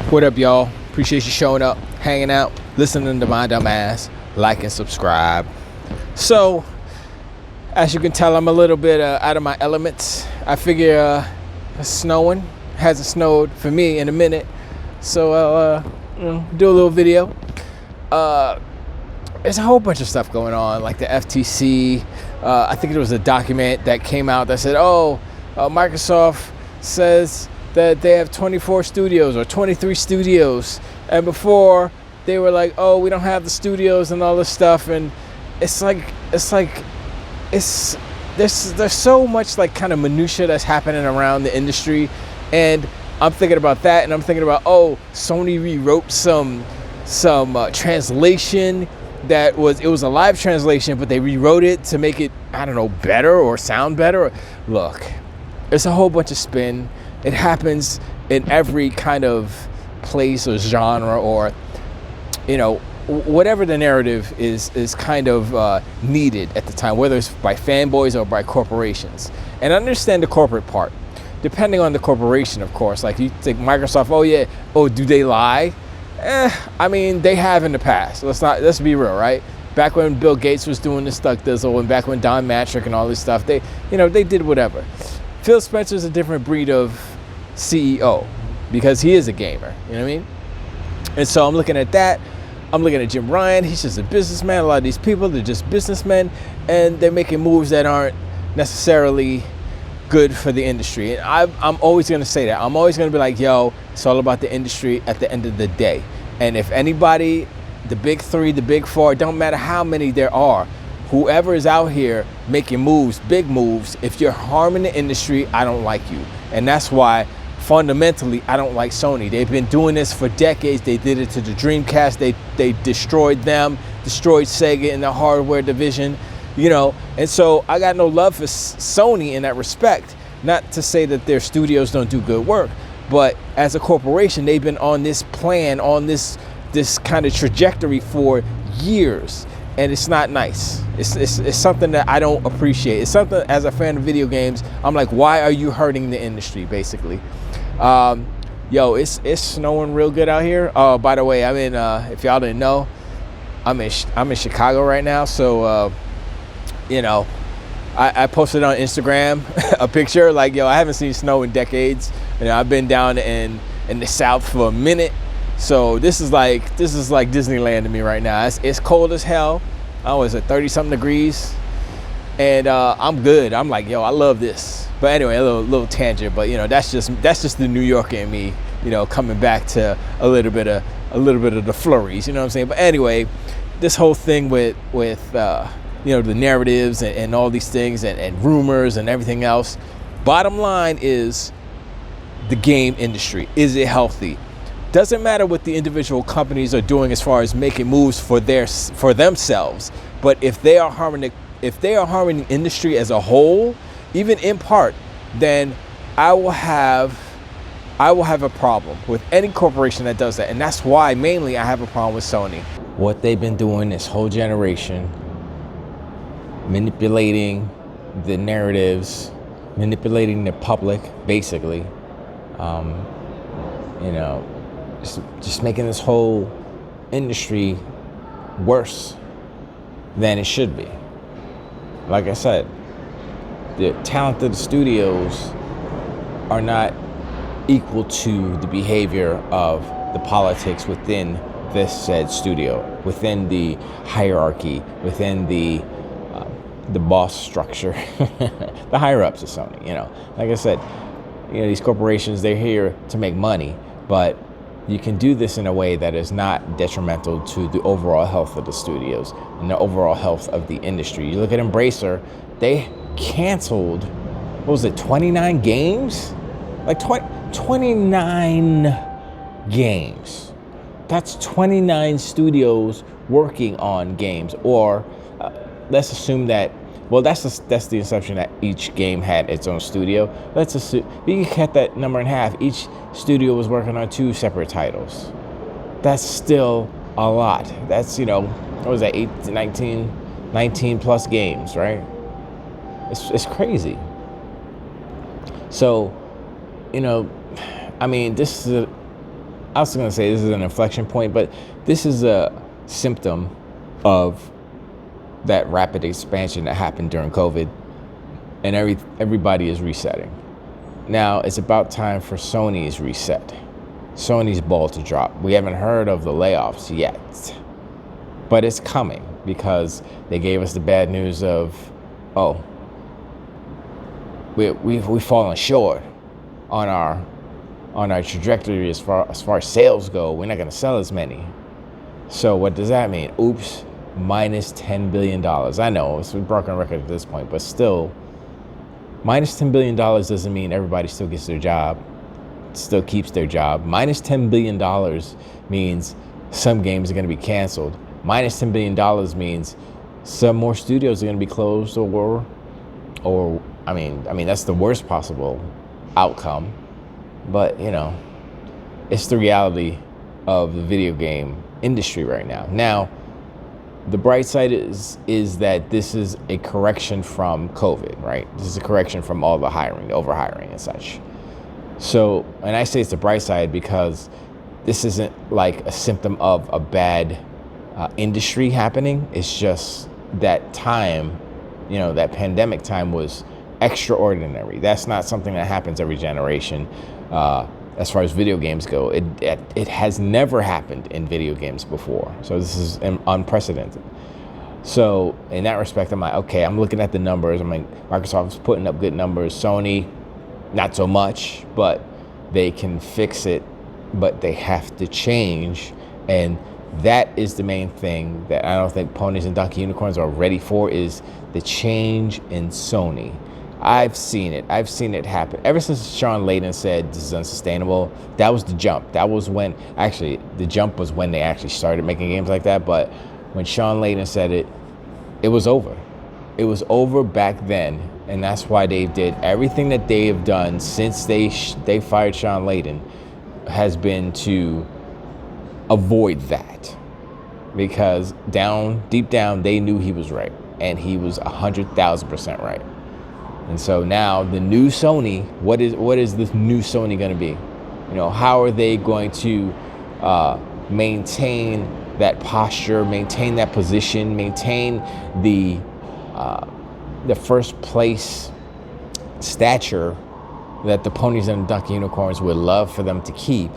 What up, y'all? Appreciate you showing up, hanging out, listening to my dumb ass. Like and subscribe. So, as you can tell, I'm a little bit out of my elements. I figure it's snowing. Hasn't snowed for me in a minute. So I'll do a little video. There's a whole bunch of stuff going on, like the FTC. I think there was a document that came out that said, Microsoft says that they have 24 studios or 23 studios, and before they were like, oh, we don't have the studios and all this stuff. And there's so much like kind of minutia that's happening around the industry, and I'm thinking about that, and I'm thinking about, Sony rewrote some translation that was a live translation, but they rewrote it to make it, I don't know, better or sound better. Look, it's a whole bunch of spin. It happens in every kind of place or genre, or whatever the narrative is kind of needed at the time, whether it's by fanboys or by corporations. And I understand the corporate part, depending on the corporation, of course. Like, you think Microsoft, do they lie? I mean, they have in the past. Let's be real, right? Back when Bill Gates was doing the stuck dizzle, and back when Don Matrick and all this stuff, they did whatever. Phil Spencer's a different breed of CEO because he is a gamer, you know what I mean? And so I'm looking at that. I'm looking at Jim Ryan. He's just a businessman. A lot of these people, they're just businessmen, and they're making moves that aren't necessarily good for the industry. And I'm always going to say that. I'm always going to be like, it's all about the industry at the end of the day. And if anybody, the big three, the big four, it don't matter how many there are, whoever is out here making moves, big moves, if you're harming the industry, I don't like you. And that's why fundamentally I don't like Sony. They've been doing this for decades. They did it to the Dreamcast. They destroyed Sega in the hardware division, and so I got no love for Sony in that respect. Not to say that their studios don't do good work, but as a corporation, they've been on this plan, on this kind of trajectory for years. And it's not nice. It's something that I don't appreciate. It's something, as a fan of video games, I'm like, why are you hurting the industry, basically? It's snowing real good out here. Oh, by the way, I'm in, if y'all didn't know, I'm in Chicago right now. So, I posted on Instagram a picture like, I haven't seen snow in decades. I've been down in the South for a minute. So this is like Disneyland to me right now. It's cold as hell. It's at 30-something degrees, and I'm good. I'm like, I love this. But anyway, a little tangent. But that's just the New Yorker in me. Coming back to a little bit of the flurries. You know what I'm saying? But anyway, this whole thing with the narratives and all these things and rumors and everything else. Bottom line is, the game industry, is it healthy? Doesn't matter what the individual companies are doing as far as making moves for themselves, but if they are harming the industry as a whole, even in part, then I will have a problem with any corporation that does that. And that's why mainly I have a problem with Sony. What they've been doing this whole generation, manipulating the narratives, manipulating the public, basically, just making this whole industry worse than it should be. Like I said, the talented studios are not equal to the behavior of the politics within this said studio, within the hierarchy, within the boss structure, the higher ups of Sony. Like I said, these corporations, they're here to make money, but you can do this in a way that is not detrimental to the overall health of the studios and the overall health of the industry. You look at Embracer, they canceled, 29 games? Like 29 games. That's 29 studios working on games. Or let's assume that, that's the assumption that each game had its own studio. Let's assume, you can cut that number in half. Each studio was working on 2 separate titles. That's still a lot. That's, what was that, 19 plus games, right? It's crazy. So, this is I was going to say this is an inflection point, but this is a symptom of that rapid expansion that happened during COVID, and everybody is resetting. Now it's about time for Sony's reset. Sony's ball to drop. We haven't heard of the layoffs yet, but it's coming because they gave us the bad news of, oh, we've fallen short on our trajectory as far as sales go. We're not going to sell as many. So what does that mean? Oops, minus $10 billion. I know it's a broken record at this point, but still, minus $10 billion doesn't mean everybody still gets their job, still keeps their job. Minus $10 billion means some games are going to be canceled. Minus $10 billion means some more studios are going to be closed, or I mean that's the worst possible outcome. But you know, it's the reality of the video game industry right now. Now, the bright side is that this is a correction from COVID, right? This is a correction from all the hiring, the overhiring and such. So, and I say it's the bright side because this isn't like a symptom of a bad industry happening. It's just that time, you know, that pandemic time was extraordinary. That's not something that happens every generation. As far as video games go, it has never happened in video games before. So this is unprecedented. So in that respect, I'm like, okay, I'm looking at the numbers. I'm like, Microsoft's putting up good numbers. Sony, not so much, but they can fix it, but they have to change. And that is the main thing that I don't think ponies and donkey unicorns are ready for, is the change in Sony. I've seen it happen. Ever since Sean Layden said this is unsustainable, that was the jump. That was when, actually, the jump was when they actually started making games like that. But when Sean Layden said it, it was over. It was over back then. And that's why they did everything that they have done since they fired Sean Layden has been to avoid that. Because deep down, they knew he was right. And he was 100,000% right. And so now the new Sony, what is this new Sony going to be? You know, how are they going to maintain that posture, maintain that position, maintain the first place stature that the ponies and donkey unicorns would love for them to keep,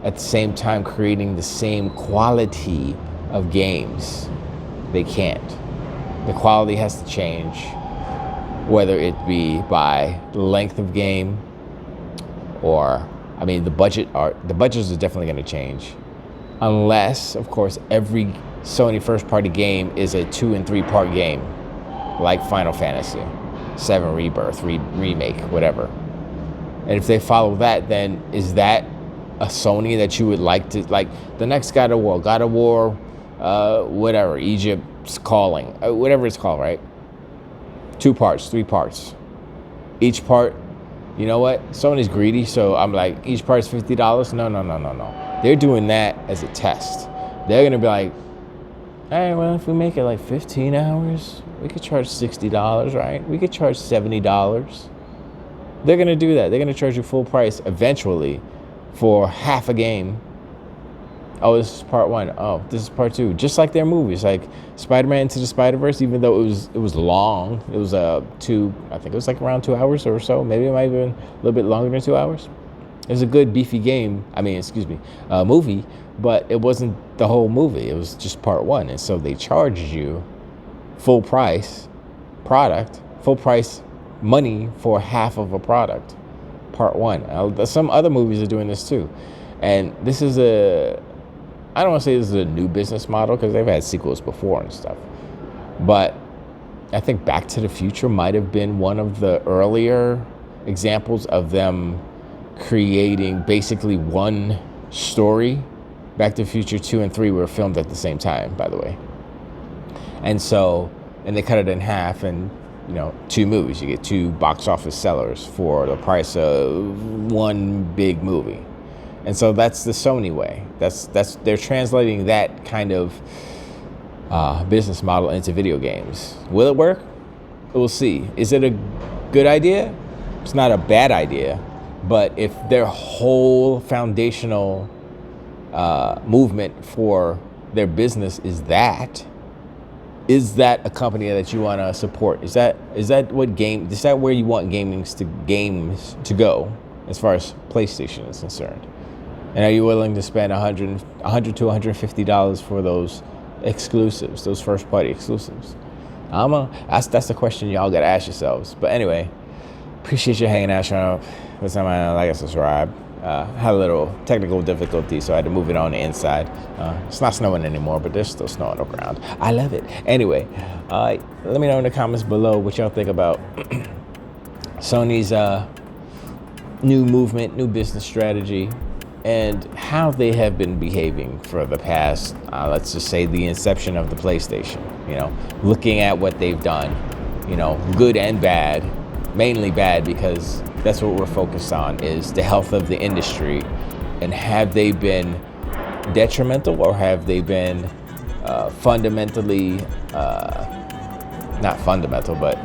at the same time creating the same quality of games? They can't. The quality has to change, whether it be by length of game or, I mean, the budgets are definitely going to change, unless, of course, every Sony first-party game is a 2 and 3 part game, like Final Fantasy VII Rebirth, remake, whatever. And if they follow that, then is that a Sony that you would like to, like the next God of War, whatever, Egypt's Calling, whatever it's called, right? 2 parts, 3 parts. Each part, you know what? Sony's greedy, so I'm like, each part's $50. No. They're doing that as a test. They're gonna be like, all right, well, if we make it like 15 hours, we could charge $60, right? We could charge $70. They're gonna do that. They're gonna charge you full price eventually for half a game. Oh, this is part 1. Oh, this is part 2. Just like their movies, like Spider-Man Into the Spider-Verse, even though it was long. It was I think it was like around 2 hours or so. Maybe it might have been a little bit longer than 2 hours. It was a good beefy movie, but it wasn't the whole movie. It was just part 1. And so they charged you full price money for half of a product, part 1. Some other movies are doing this too. And this is I don't want to say this is a new business model because they've had sequels before and stuff. But I think Back to the Future might have been one of the earlier examples of them creating basically one story. Back to the Future 2 and 3 were filmed at the same time, by the way. And they cut it in half, and 2 movies. You get 2 box office sellers for the price of one big movie. And so that's the Sony way. They're translating that kind of business model into video games. Will it work? We'll see. Is it a good idea? It's not a bad idea. But if their whole foundational movement for their business is that a company that you want to support? Is that where you want games to go as far as PlayStation is concerned? And are you willing to spend $100 to $150 for those exclusives, those first party exclusives? That's the question y'all gotta ask yourselves. But anyway, appreciate you hanging out, showing up. This time I like and subscribe. Had a little technical difficulty, so I had to move it on the inside. It's not snowing anymore, but there's still snow on the ground. I love it. Anyway, let me know in the comments below what y'all think about Sony's new movement, new business strategy, and how they have been behaving for the past, let's just say, the inception of the PlayStation. You know, looking at what they've done, you know, good and bad, mainly bad, because that's what we're focused on, is the health of the industry. And have they been detrimental, or have they been fundamentally, not fundamental, but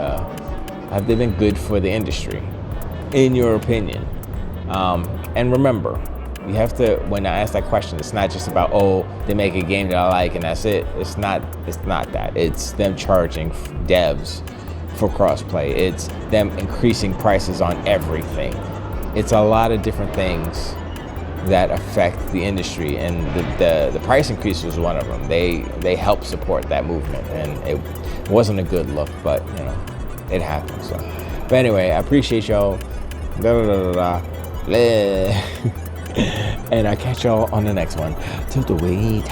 have they been good for the industry, in your opinion? And remember, you have to, when I ask that question, it's not just about, oh, they make a game that I like and that's it. It's not that. It's them charging devs for crossplay. It's them increasing prices on everything. It's a lot of different things that affect the industry, and the price increase was one of them. They helped support that movement, and it wasn't a good look, but you know, it happened. So, but anyway, I appreciate y'all. And I catch y'all on the next one. Till the wait.